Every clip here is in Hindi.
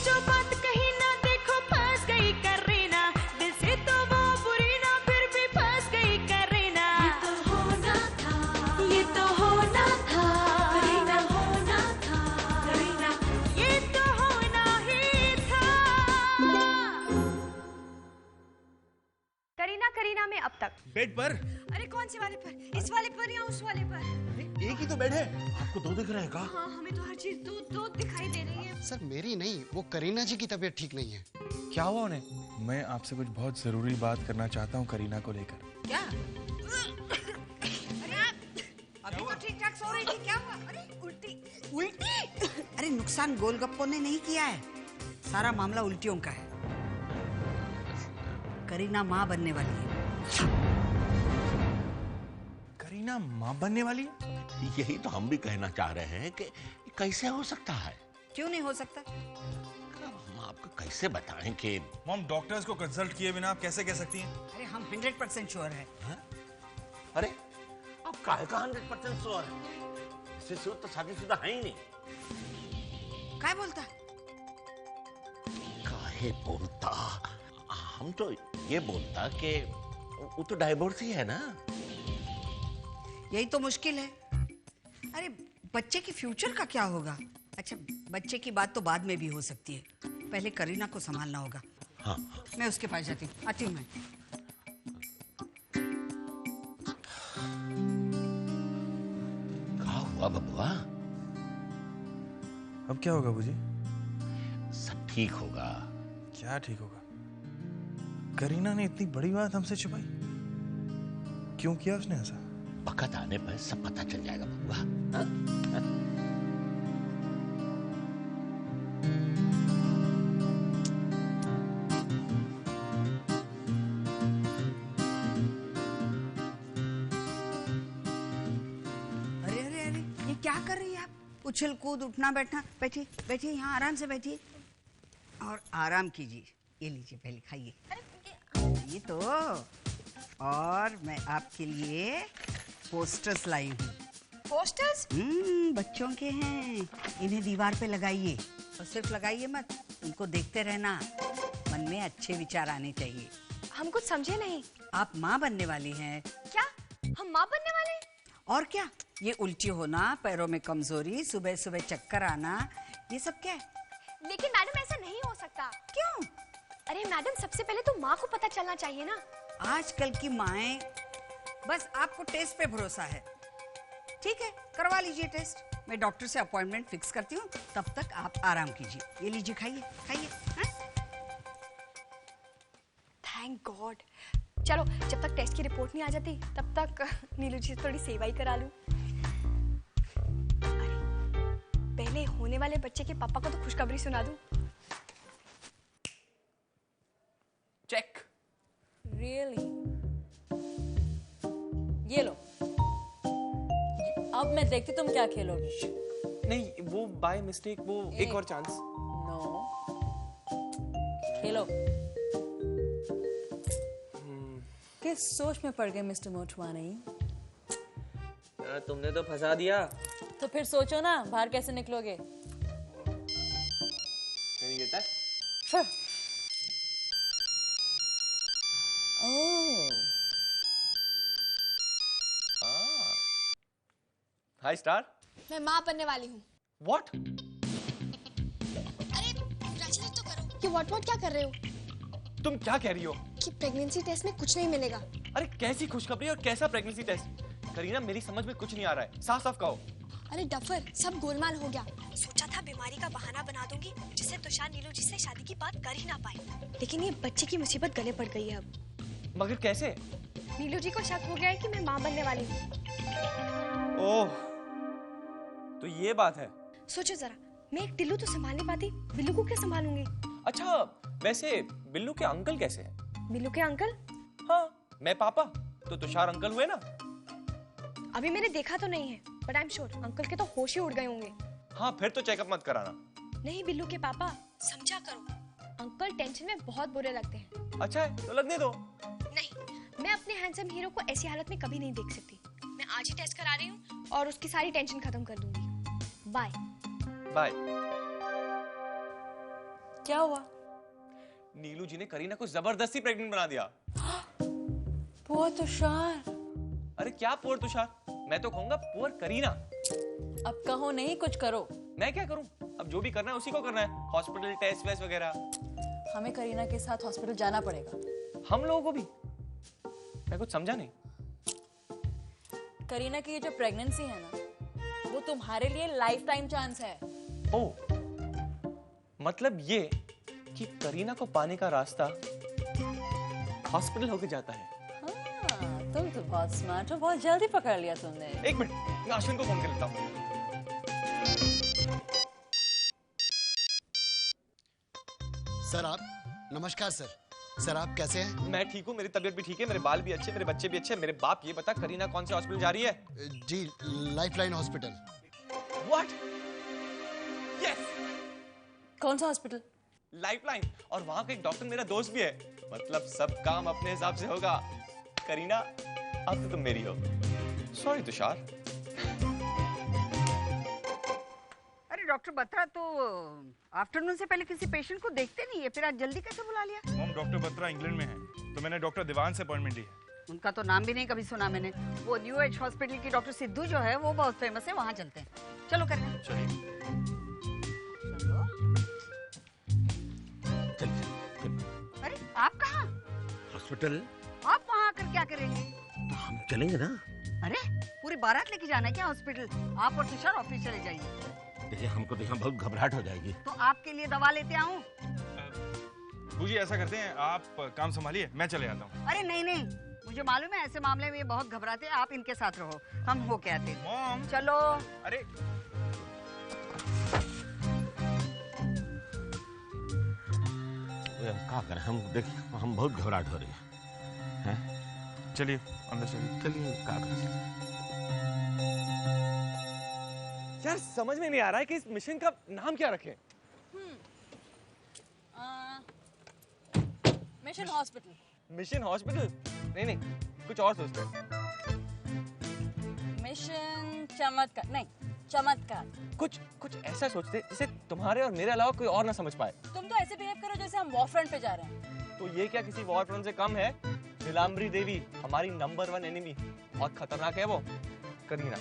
जो बात कही ना देखो फंस गई करीना, दिल से तो वो बुरी ना फिर भी फंस गई करीना। ये तो होना था, ये तो होना था, करीना होना था, करीना ये तो होना ही था। करीना करीना में अब तक बेड पर। अरे कौन से वाले पर? इस वाले पर या उस वाले पर? एक ही तो बेड है, आपको दो दिख रहे हैं का? हाँ हमें तो हर चीज दो दिखाई दे रही है। सर मेरी नहीं, वो करीना जी की तबीयत ठीक नहीं है। क्या हुआ उन्हें? मैं आपसे कुछ बहुत जरूरी बात करना चाहता हूँ करीना को लेकर। क्या? अरे आप अभी तो ठीक ठाक सो रही थी, क्या हुआ? अरे उल्टी उल्टी। अरे नुकसान गोलगप्पों ने नहीं किया है, सारा मामला उल्टियों का है। करीना माँ बनने वाली है। करीना माँ बनने वाली है? यही तो हम भी कहना चाह रहे हैं कि कैसे हो सकता है। क्यों नहीं हो सकता? हम आपको कैसे बताएं कि मॉम, डॉक्टर्स को कंसल्ट किए बिना आप कैसे कह सकती हैं? अरे हम 100% श्योर है। अरे आप काहे का 100% श्योर है? इससे शुरू तो शादीशुदा है ही नहीं। क्या बोलता? काहे बोलता? हम तो ये बोलता कि वो तो डाइवोर्स ही है ना। यही तो मुश्किल है। अरे बच्चे के फ्यूचर का क्या होगा? अच्छा बच्चे की बात तो बाद में भी हो सकती है, पहले करीना को संभालना होगा। हाँ मैं उसके पास जाती हूँ, आती हूँ मैं। क्या हुआ बबुआ? अब क्या होगा बुजी? सब ठीक होगा। क्या ठीक होगा? करीना ने इतनी बड़ी बात हमसे छुपाई, क्यों किया उसने ऐसा? वक्त आने पर सब पता चल जाएगा बबुआ। हाँ? अरे अरे अरे ये क्या कर रही है आप? उछल कूद उठना बैठना। बैठिए बैठिए, यहाँ आराम से बैठिए और आराम कीजिए। ये लीजिए पहले खाइए। ये तो, और मैं आपके लिए पोस्टर्स लाई हूँ। पोस्टर्स? बच्चों के हैं, इन्हें दीवार पे लगाइए। और सिर्फ लगाइए मत, उनको देखते रहना। मन में अच्छे विचार आने चाहिए। हम कुछ समझे नहीं। आप माँ बनने वाली हैं। क्या हम माँ बनने वाले हैं? और क्या, ये उल्टी होना, पैरों में कमजोरी, सुबह सुबह चक्कर आना, ये सब क्या है? लेकिन मैडम ऐसा नहीं हो सकता। क्यों? अरे मैडम सबसे पहले तो माँ को पता चलना चाहिए ना। आजकल की माएं, बस आपको टेस्ट पे भरोसा है। ठीक है, करवा लीजिए टेस्ट। मैं डॉक्टर से अपॉइंटमेंट फिक्स करती हूँ, तब तक आप आराम कीजिए। ये लीजिए, खाइए खाइए। Thank God. चलो जब तक टेस्ट की रिपोर्ट नहीं आ जाती तब तक नीलू जी से थोड़ी सेवा ही करा लूं। अरे पहले होने वाले बच्चे के पापा को तो खुशखबरी सुना दूं। चेक। रियली? ये लो। अब मैं देखती तुम क्या खेलोगे। नहीं, वो बाय मिस्टेक, वो एक और चांस। नो, खेलो। किस सोच में पड़ गए मिस्टर मोटवानी? यार तुमने तो फंसा दिया। तो फिर सोचो ना, बाहर कैसे निकलोगे? नहीं कहता है? ओह, हाय स्टार। मैं माँ बनने वाली हूँ। व्हाट? अरे कॉन्ग्रेचुलेट तो करो। ये व्हाट क्या कर रहे हो? तुम क्या कह रही हो? कि प्रेगनेंसी टेस्ट में कुछ नहीं मिलेगा। अरे कैसी खुशखबरी और कैसा प्रेगनेंसी टेस्ट? करीना मेरी समझ में कुछ नहीं आ रहा है, साफ साफ कहो। अरे डफर, सब गोलमाल हो गया। सोचा था बीमारी का बहाना बना दूंगी जिससे तुषार नीलू जी से शादी की बात कर ही ना पाए, लेकिन ये बच्चे की मुसीबत गले पड़ गई है अब। मगर कैसे? नीलू जी को शक हो गया है कि मैं माँ बनने वाली हूँ। ओह, तो ये बात है। सोचो जरा, मैं एक टिल्लू तो संभाल नहीं पाती, बिल्लू को क्या संभालूंगी? अच्छा, वैसे बिल्लू के अंकल कैसे हैं? बिल्लू के अंकल? हाँ, मैं पापा, तो तुषार अंकल हुए ना। अभी मैंने देखा तो नहीं है, but I am sure uncle के तो होश ही उड़ गए होंगे। हाँ, फिर तो चेकअप मत कराना। नहीं बिल्लू के पापा, समझा करो, अंकल टेंशन में बहुत बुरे लगते हैं। अच्छा है, तो लगने दो। नहीं, मैं अपने हैंडसम हीरो को ऐसी हालत में कभी नहीं देख सकती। मैं आज ही टेस्ट करा रही हूँ और उसकी सारी टेंशन खत्म कर दूंगी। बाय। बाय। क्या हुआ? नीलू जी ने करीना को जबरदस्ती प्रेग्नेंट बना दिया। पुअर तुषार। अरे क्या पुअर तुषार, मैं तो कहूंगा पुअर करीना। अब कहो नहीं, कुछ करो। मैं क्या करूं? अब जो भी करना है उसी को करना है, हॉस्पिटल टेस्ट वेस्ट वगैरह। हमें करीना के साथ हॉस्पिटल जाना पड़ेगा। हम लोगों को भी? मैं कुछ समझा नहीं। करीना की ये जो प्रेगनेंसी है ना, वो तुम्हारे लिए लाइफ टाइम चांस है। ओ, मतलब ये कि करीना को पाने का रास्ता हॉस्पिटल होके जाता है। हाँ, तुम तो बहुत स्मार्ट हो, बहुत जल्दी पकड़ लिया तुमने। एक मिनट, मैं अश्विन को फोन कर लेता हूँ। सर आप, नमस्कार सर आप कैसे हैं? मैं ठीक हूँ, मेरी तबीयत भी ठीक है, मेरे बाल भी अच्छे, मेरे बच्चे भी अच्छे। मेरे बाप ये बता, करीना कौन से हॉस्पिटल जा रही है? जी, लाइफलाइन हॉस्पिटल। What? Yes! कौन सा हॉस्पिटल? लाइफलाइन। और वहां का एक डॉक्टर मेरा दोस्त भी है। मतलब सब काम अपने हिसाब से होगा। करीना, अब तो तुम मेरी हो। सॉरी तुषार। अरे डॉक्टर बत्रा तो आफ्टरनून से पहले किसी पेशेंट को देखते नहीं है, फिर आज जल्दी कैसे बुला लिया? मॉम, डॉक्टर बत्रा इंग्लैंड में है, तो मैंने डॉक्टर दीवान से अपॉइंटमेंट ली है। उनका तो नाम भी नहीं कभी सुना मैंने। वो न्यू एज हॉस्पिटल की डॉक्टर सिद्धू जो है वो बहुत फेमस है, वहाँ चलते हैं। चलो करें। चलिए। अरे आप कहाँ? हॉस्पिटल? आप वहाँ आकर क्या करेंगे? तो हम चलेंगे ना। अरे पूरी बारात लेके जाना है क्या हॉस्पिटल? आप और तुषार ऑफिस चले जाइए। देखिए, हमको तो यहाँ बहुत घबराहट हो जाएगी। तो आपके लिए दवा लेते आऊं? बूजी ऐसा करते हैं, आप काम संभालिए, मैं चले आता हूँ। अरे नहीं नहीं, मुझे मालूम है ऐसे मामले में ये बहुत घबराते हैं। आप इनके साथ रहो, हम होके आते हैं। मॉम। चलो। अरे क्या करें हम, देखिए हम बहुत घबराहट हो रही है। चलिए अंदर चलिए। चलिए, क्या करें। यार समझ में नहीं आ रहा है कि इस मिशन का नाम क्या रखें। Mission hospital. Mission hospital? नहीं नहीं, कुछ और सोचते हैं। मिशन चमत्कार नहीं, चमत्कार। कुछ ऐसा सोचते जिसे तुम्हारे और मेरे अलावा कोई और ना समझ पाए। तुम तो ऐसे बिहेव करो जैसे हम वॉर फ्रंट पे जा रहे हैं। तो ये क्या किसी वॉर फ्रंट से कम है? नीलांबरी देवी हमारी नंबर 1 एनिमी, और खतरनाक है वो। करीना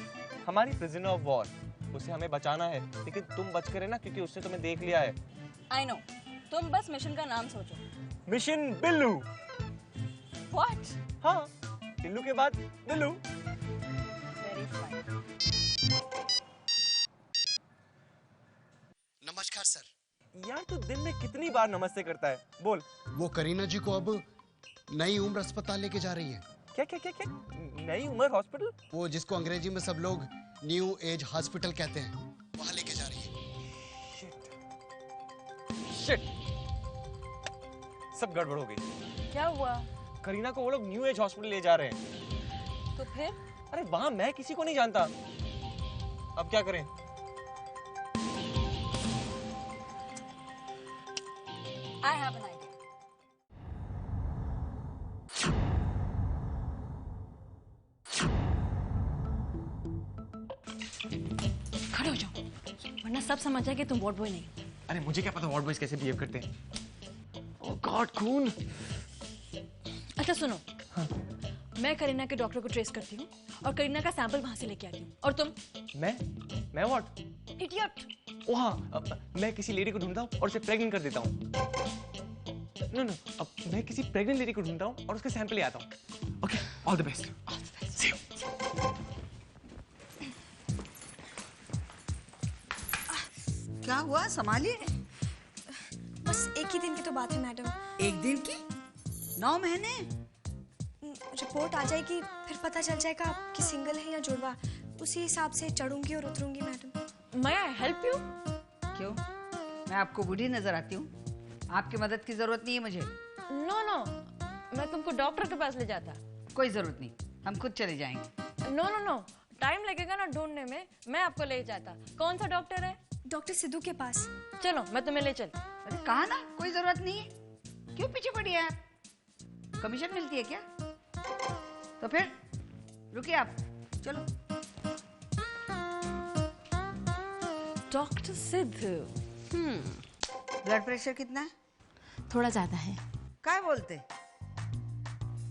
हमारी प्रिजनर ऑफ वॉर, उसे हमें बचाना है। लेकिन तुम बच के रहना, क्योंकि उसने तुम्हें देख लिया है। आई नो, तुम बस मिशन का नाम सोचो। मिशन बिल्लू। व्हाट? हाँ, बिल्लू के बाद बिल्लू। Very fine. नमस्कार सर। यार तू दिन में कितनी बार नमस्ते करता है? बोल। वो करीना जी को अब नई उम्र अस्पताल लेके जा रही है। क्या क्या क्या क्या? नई उम्र हॉस्पिटल? वो जिसको अंग्रेजी में सब लोग न्यू एज हॉस्पिटल कहते हैं, वहाँ लेके जा रही है। शिट, सब गड़बड़ हो गई। क्या हुआ? करीना को वो लोग न्यू एज हॉस्पिटल ले जा रहे हैं। तो फिर? अरे वहां मैं किसी को नहीं जानता। अब क्या करें? I have an idea. खड़े हो जाओ, वरना सब समझ जाए कि तुम वार्ड बॉय नहीं। अरे मुझे क्या पता वार्ड बॉयज कैसे बिहेव करते हैं। ओह गॉड, खून। अच्छा सुनो, हाँ। मैं करीना के डॉक्टर को ट्रेस करती हूँ और करीना का सैंपल वहां से लेके आती हूँ। और तुम? मैं व्हाट? इडियट। ओ हाँ, मैं किसी लेडी को ढूंढता हूँ और उसे प्रेग्नेंट कर देता हूँ। नो, अब मैं किसी प्रेग्नेंट लेडी को ढूंढता हूँ और उसके सैंपल ले आता हूँ। Okay, all the best. See you. क्या हुआ, संभालिए। बस एक ही दिन की तो बात है मैडम। एक दिन की? 9 महीने? रिपोर्ट आ जाएगी, फिर पता चल जाएगा कि सिंगल है या जुड़वा। उसी हिसाब से चढ़ूंगी और उतरूंगी madam. May I help you? क्यों, मैं आपको बूढ़ी नजर आती हूँ? आपकी मदद की जरूरत नहीं है मुझे। No, मैं तुमको डॉक्टर के पास ले जाता। कोई जरूरत नहीं, हम खुद चले जाएंगे। No, टाइम लगेगा ना ढूंढने में, मैं आपको ले जाता। कौन सा डॉक्टर है? डॉक्टर सिद्धू के पास। चलो मैं तुम्हें ले चल। अरे कहा ना, कोई जरूरत नहीं है। क्यों पीछे पड़ी है आप? कमीशन मिलती है क्या? तो फिर रुकिए आप, चलो। डॉक्टर सिद्धू। ब्लड प्रेशर कितना है? थोड़ा ज्यादा है। क्या बोलते?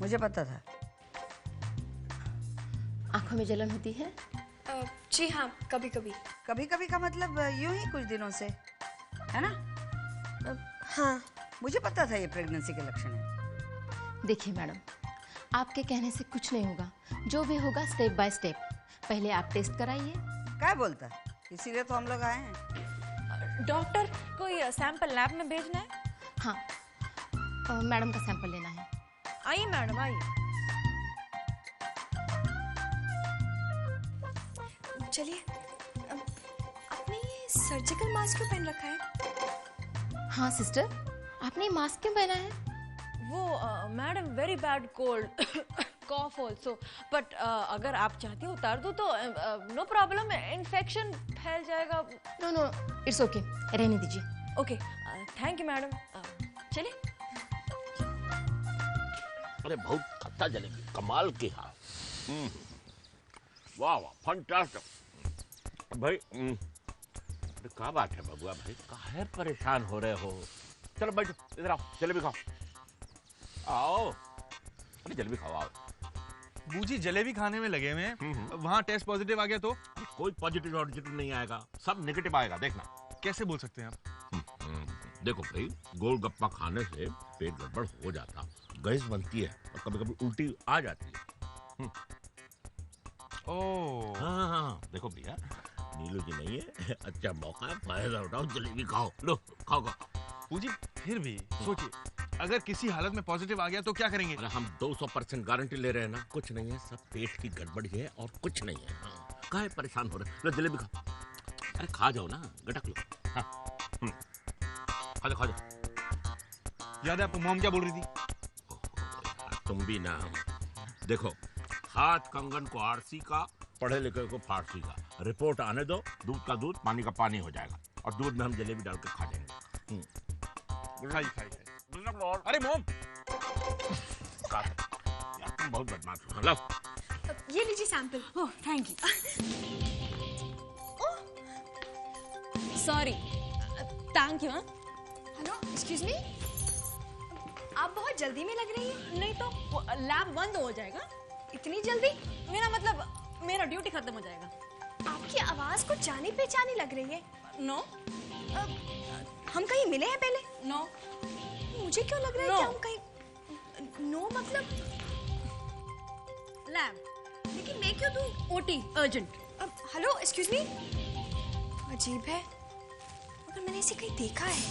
मुझे पता था। आंखों में जलन होती है? जी हाँ, कभी कभी। कभी कभी का मतलब यूं ही कुछ दिनों से, है ना? हाँ। मुझे पता था ये प्रेगनेंसी के लक्षण है। देखिए मैडम, आपके कहने से कुछ नहीं होगा, जो भी होगा स्टेप बाय स्टेप। पहले आप टेस्ट कराइए। क्या बोलता? इसीलिए तो हम लोग आए हैं। डॉक्टर, कोई सैंपल लैब में भेजना है? हाँ, मैडम का सैंपल लेना है। आइए मैडम, आइए। चलिए, आपने ये सर्जिकल मास्क क्यों पहन रखा है? हाँ सिस्टर, आपने मास्क क्यों पहना है? वो madam, very bad cold, cough also, but अगर आप चाहती हो उतार दो तो नो प्रॉब्लम, इन्फेक्शन फैल जाएगा। नो नो, इट्स ओके, रहने दीजिए। Okay, thank you madam. चलिए। अरे बहुत खट्टा जलेबी, कमाल की। हाँ, वाह वाह, फंटास्टिक भाई। अरे क्या बात है बबुआ भाई, काहे परेशान हो रहे हो? चलो बैठो, इधर आओ, जलेबी खाओ। आओ, अरे जलेबी खाओ, आओ। बूजी जलेबी खाने में लगे हुए हैं, वहाँ टेस्ट पॉजिटिव आ गया तो? कोई पॉजिटिव ऑजिटिव नहीं आएगा, सब नेगेटिव आएगा, देखना। कैसे बोल सकते हैं आप? देखो भाई, गोलगप्पा खाने से पेट गड़बड़ हो जाता, गैस बनती है और कभी कभी उल्टी आ जाती है। ओह, हाँ, देखो भैया, नीलू जी नहीं है, अच्छा मौका है, फायदा उठाओ, जलेबी खाओ, लो खाओ खाओ। बूजी फिर भी सोचिए, अगर किसी हालत में पॉजिटिव आ गया तो क्या करेंगे? अरे हम 200% गारंटी ले रहे हैं ना, कुछ नहीं है, सब पेट की गड़बड़ी है और कुछ नहीं है। हाँ, काहे परेशान हो रहे? लो जलेबी खाओ। अरे खा जाओ ना, गटक लो। हाँ, खा जाओ खा जाओ। याद है आपको मॉम क्या बोल रही थी? तुम भी ना, देखो, हाथ कंगन को आरसी का, पढ़े लिखे को फारसी का। रिपोर्ट आने दो, दूध का दूध, पानी का पानी हो जाएगा, और दूध में हम जलेबी डाल के खा जाएंगे। खाई खाई खाई। अरे मॉम, यार तुम बहुत बदमाश हो। लो, ये लीजिए sample. Oh, thank you. Sorry, thank you. Hello, excuse me, आप बहुत जल्दी में लग रही हैं। नहीं तो वो लैब बंद हो जाएगा। इतनी जल्दी? मेरा मतलब मेरा ड्यूटी खत्म हो जाएगा। आपकी आवाज कुछ जानी पहचानी लग रही है। नो। हम कहीं मिले हैं पहले? नो। मुझे क्यों लग रहा है No. कि हम कहीं। नो मतलब? लैब। लेकिन मैं क्यों दूं? OT, urgent. Hello, excuse me, अजीब है, मगर मैंने इसे कहीं देखा है।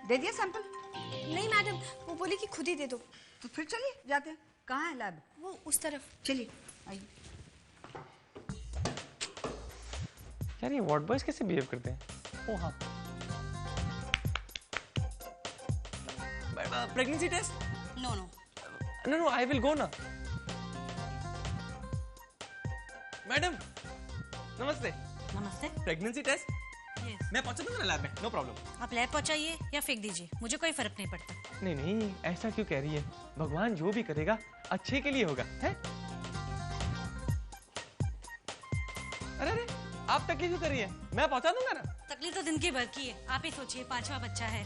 दे दिया सैंपल? नहीं मैडम, वो बोली कि खुद ही दे दो। तो फिर चलिए जाते हैं। कहाँ है लैब? वो उस तरफ। चलिए आइए। यार ये वार्ड बॉयज कैसे बिहेव करते हैं? ओह हाँ, pregnancy test? No no, no no, I will go ना। मैडम नमस्ते। नमस्ते। Pregnancy test? यस। मैं पहुंचा दूंगा ना लैब में, नो प्रॉब्लम। आप लैब पहुंचाइए या फेंक दीजिए, मुझे कोई फर्क नहीं पड़ता। नहीं नहीं, ऐसा क्यों कह रही है? भगवान जो भी करेगा अच्छे के लिए होगा, है? अरे अरे, आप तकलीफ क्यों कर रही है? मैं पहुंचा दूंगा ना। तकलीफ तो दिन की भर की है, आप ही सोचिए, 5वां बच्चा है।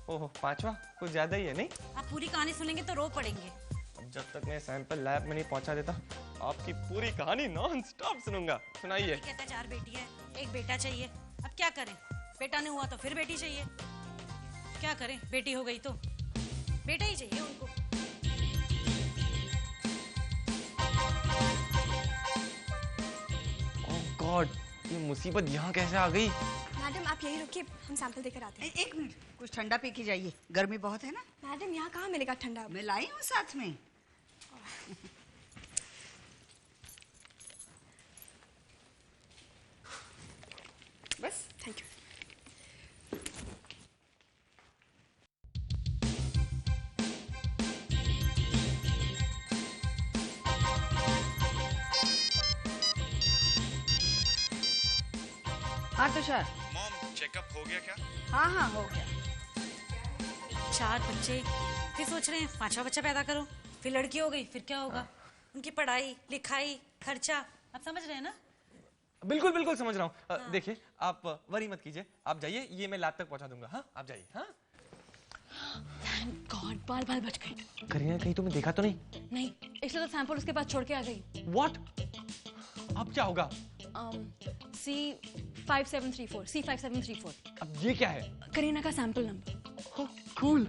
ओह, 5वां कुछ ज्यादा ही है नहीं? आप पूरी कहानी सुनेंगे तो रो पड़ेंगे। अब जब तक मैं सैंपल लैब में नहीं पहुंचा देता, आपकी पूरी कहानी नॉन स्टॉप सुनूंगा। सुनाइए। कहता है 4 बेटी है, 1 बेटा चाहिए, अब क्या करें? बेटा नहीं हुआ तो फिर बेटी चाहिए, क्या करें? बेटी हो गई तो बेटा ही चाहिए उनको। ओह गॉड, ये मुसीबत यहाँ कैसे आ गई? मैडम आप यही रुकिए, हम सैंपल देकर आते हैं। एक मिनट, कुछ ठंडा पी के जाइए, गर्मी बहुत है ना। मैडम यहाँ कहाँ मिलेगा ठंडा? मैं लाई हूँ साथ में। बस, थैंक यू। हाँ तुषार। मॉम चेकअप हो गया क्या? हाँ हाँ हो गया। 4 बच्चे, फिर सोच रहे हैं 5वां बच्चा पैदा करो, फिर लड़की हो गई, फिर क्या होगा? उनकी पढ़ाई लिखाई खर्चा, आप समझ रहे हैं ना? बिल्कुल बिल्कुल समझ रहा हूँ। देखिए आप वरी मत कीजिए, आप जाइए, ये मैं लैब तक पहुंचा दूंगा। हाँ आप जाइए। हाँ थैंक गॉड, बाल बाल बच गए। करीना कहीं तुम्हें देखा तो नहीं? नहीं, इसलिए तो सैंपल उसके पास छोड़ के आ गई। व्हाट? अब क्या होगा? C5734, C5734। अब ये क्या है? करीना का सैंपल नंबर। कूल।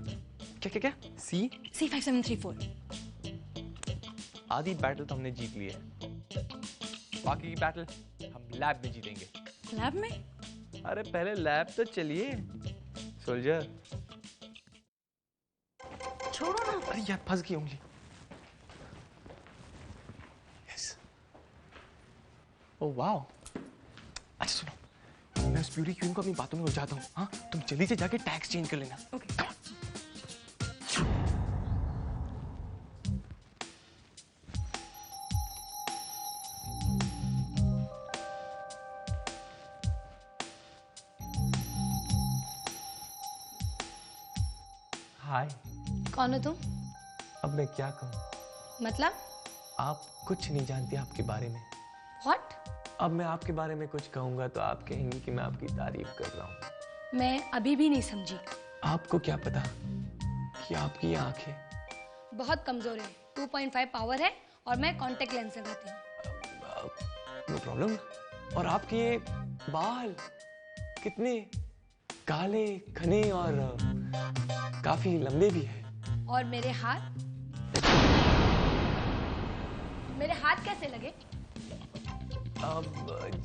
क्या क्या क्या? C5734। आधी बैटल तो हमने जीत ली है, बाकी की बैटल हम लैब में जीतेंगे। लैब में? अरे पहले लैब तो चलिए सोल्जर। छोड़ो ना। अरे यार फंस गई उंगली। यस। Oh wow. अच्छा सुनो, मैं उस ब्यूटी क्वीन को अपनी बातों में उलझाता हूँ। हाँ तुम जल्दी से जाके टैक्स चेंज कर लेना। ओके। हाय। कौन हो तुम? अब मैं क्या कहूँ? मतलब? आप कुछ नहीं जानती आपके बारे में। What? अब मैं आपके बारे में कुछ कहूंगा तो आप कहेंगी कि मैं आपकी तारीफ कर रहा हूँ। मैं अभी भी नहीं समझी। आपको क्या पता कि आपकी आंखें बहुत कमजोर है, 2.5 पावर है और मैं कांटेक्ट लेंस लगाती हूँ। No problem. और आपके ये बाल कितने काले घने और काफी लंबे भी हैं। और मेरे हाथ कैसे लगे? अब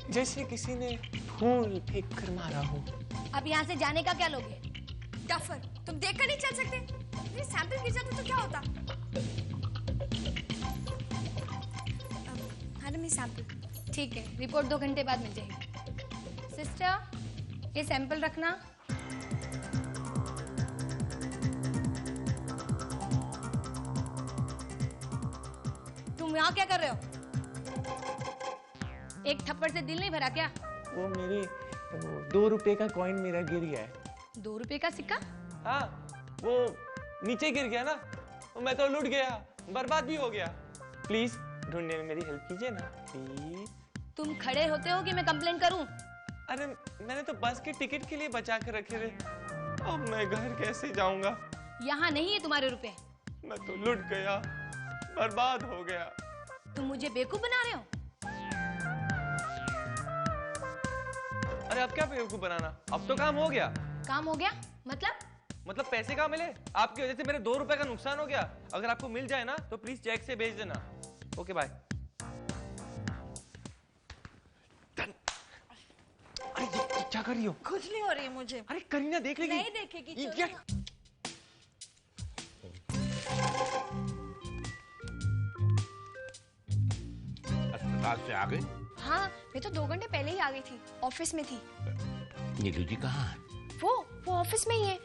जैसे किसी ने फूल फेंक कर मारा हो। अब यहाँ से जाने का क्या लोगे? डफर, तुम देख कर नहीं चल सकते? ये सैंपल गिर जाते तो क्या होता? मैडम ये सैंपल। ठीक है, रिपोर्ट 2 घंटे बाद मिल जाएगी। सिस्टर, ये सैंपल रखना। तुम यहाँ क्या कर रहे हो? एक थप्पड़ से दिल नहीं भरा क्या? वो मेरे 2 रुपए का कॉइन मेरा गिर गया है। 2 रुपए का सिक्का? हाँ वो नीचे गिर गया ना, मैं तो लुट गया, बर्बाद भी हो गया। प्लीज ढूंढने में मेरी हेल्प कीजिए ना प्लीज। तुम खड़े होते हो कि मैं कंप्लेंट करूं? अरे मैंने तो बस के टिकट के लिए बचा कर रखे थे, अब मैं घर कैसे जाऊंगा? यहाँ नहीं है तुम्हारे रुपए। मैं तो लुट गया, बर्बाद हो गया। तुम मुझे बेवकूफ बना रहे हो? अरे अब क्या बेवकूफ बनाना, अब तो काम हो गया। काम हो गया? मतलब पैसे कहाँ मिले? आपकी वजह से मेरे 2 रुपए का नुकसान हो गया। अगर आपको मिल जाए ना तो प्लीज चेक से भेज देना। Okay bye. अरे ये क्या कर रही हो? कुछ नहीं हो रही है मुझे। अरे करीना देख लेगी। नहीं देखेगी। Idiot। अस्पताल से आ गए? हाँ, मैं तो 2 घंटे पहले ही आ गई थी, ऑफिस में थी। नीलू जी कहाँ है? वो ऑफिस में ही है।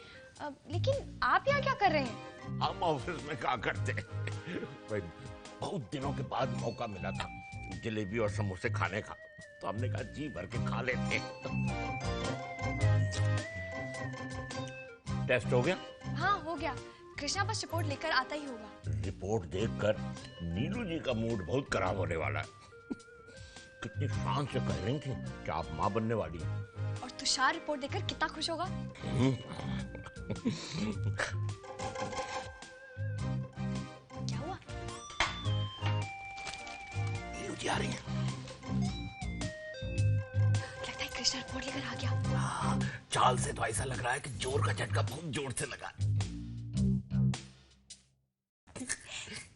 लेकिन आप यहाँ क्या कर रहे हैं? हम ऑफिस में क्या करते? भाई बहुत दिनों के बाद मौका मिला था जलेबी और समोसे खाने का, तो हमने कहा जी भर के खा लेते। टेस्ट हो गया? हाँ हो गया। कृष्णा बस रिपोर्ट लेकर आता ही होगा। रिपोर्ट देखकर नीलू जी का मूड बहुत खराब होने वाला है। कितनी शान से कह रही थी कि आप माँ बनने वाली हैं। और तुषार रिपोर्ट देखकर कितना खुश होगा। क्या हुआ? नीलू जी आ रही हैं। लगता है कृष्णा रिपोर्ट लेकर आ गया। चाल से तो ऐसा लग रहा है कि जोर का झटका बहुत जोर से लगा।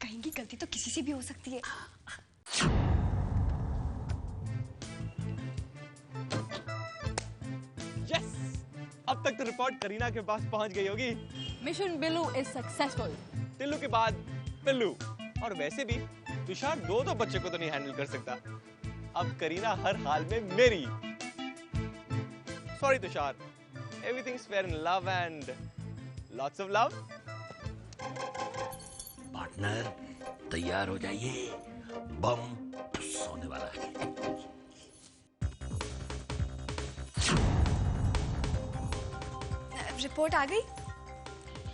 कहीं की गलती तो किसी से भी हो सकती है। यस, अब तक तो रिपोर्ट करीना के पास पहुंच गई होगी। Mission Billu is successful. Tillu के बाद पिल्लू। और वैसे भी तुषार 2 बच्चे को तो नहीं हैंडल कर सकता। अब करीना हर हाल में मेरी। Sorry Tushar, everything's fair in love and lots of love. Partner तैयार हो जाइए, बम होने वाला है। रिपोर्ट आ गई?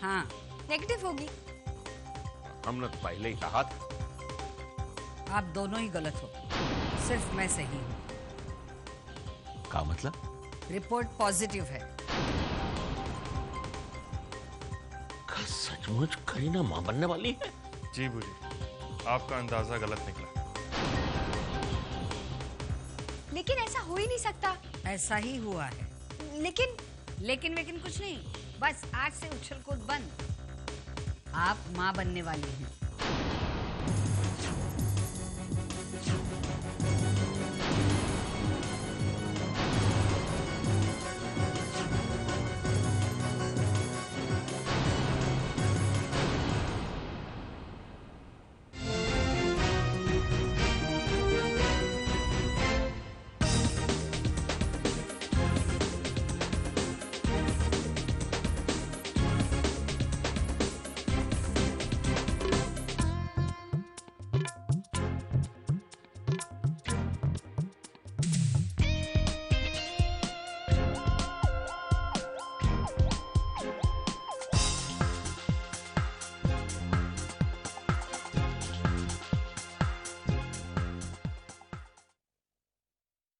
हाँ, नेगेटिव होगी। हमने तो पहले ही कहा था। आप दोनों ही गलत हो, सिर्फ मैं सही हूँ। मतलब? रिपोर्ट पॉजिटिव है। क्या सचमुच करीना मां बनने वाली है? जी बूजी, आपका अंदाजा गलत निकला। लेकिन ऐसा हो ही नहीं सकता। ऐसा ही हुआ है। लेकिन कुछ नहीं, बस आज से उछल कूद बंद। आप माँ बनने वाली हैं।